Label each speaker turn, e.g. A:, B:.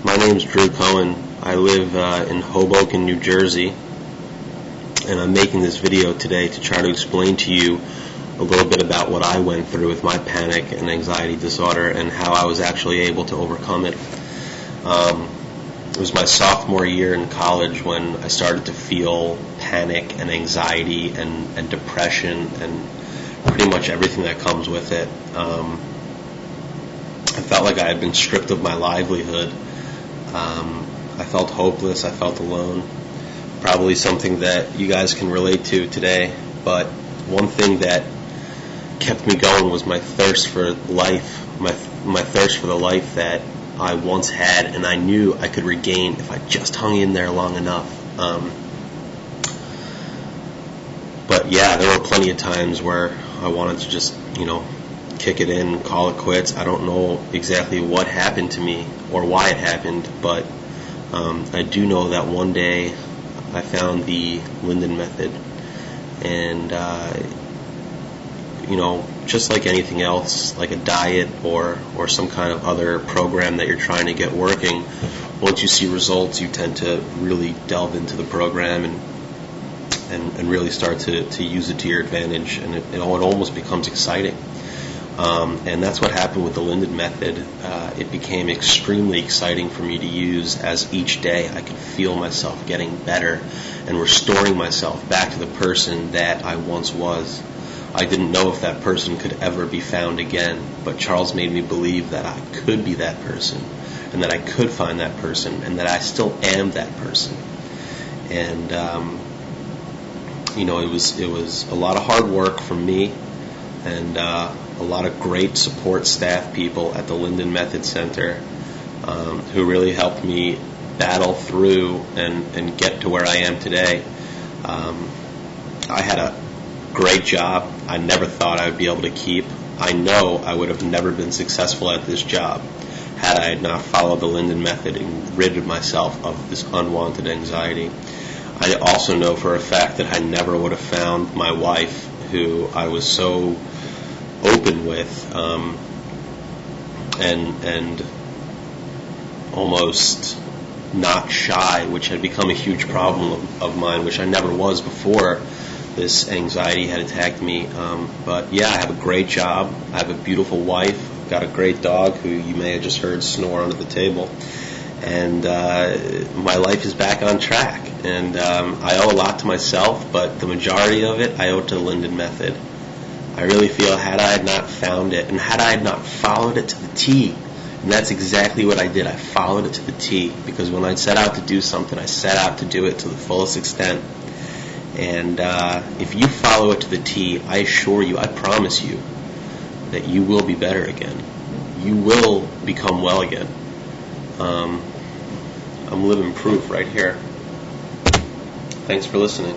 A: My name's Drew Cohen. I live in Hoboken, New Jersey, and I'm making this video today to try to explain to you a little bit about what I went through with my panic and anxiety disorder and how I was actually able to overcome it. It was my sophomore year in college when I started to feel panic and anxiety and depression and pretty much everything that comes with it. I felt like I had been stripped of my livelihood. I felt hopeless. I felt alone. Probably something that you guys can relate to today. But one thing that kept me going was my thirst for life, my thirst for the life that I once had and I knew I could regain if I just hung in there long enough. But yeah, there were plenty of times where I wanted to just, kick it in, call it quits. I don't know exactly what happened to me or why it happened, but I do know that one day I found the Linden Method, and just like anything else, like a diet or some kind of other program that you're trying to get working, once you see results, you tend to really delve into the program and really start to use it to your advantage, and it almost becomes exciting. And that's what happened with the Linden Method. It became extremely exciting for me to use, as each day I could feel myself getting better and restoring myself back to the person that I once was. I didn't know if that person could ever be found again, but Charles made me believe that I could be that person, and that I could find that person, and that I still am that person. And it was a lot of hard work from me, and a lot of great support staff people at the Linden Method Center who really helped me battle through and get to where I am today. I had a great job I never thought I would be able to keep. I know I would have never been successful at this job had I not followed the Linden Method and ridded myself of this unwanted anxiety. I also know for a fact that I never would have found my wife, who I was so open with and almost not shy, which had become a huge problem of mine, which I never was before this anxiety had attacked me. But yeah, I have a great job. I have a beautiful wife. I've got a great dog who you may have just heard snore under the table. And my life is back on track. And I owe a lot to myself, but the majority of it I owe to the Linden Method. I really feel had I not found it, and had I not followed it to the T, and that's exactly what I did. I followed it to the T, because when I set out to do something, I set out to do it to the fullest extent. And if you follow it to the T, I assure you, I promise you, that you will be better again. You will become well again. I'm living proof right here. Thanks for listening.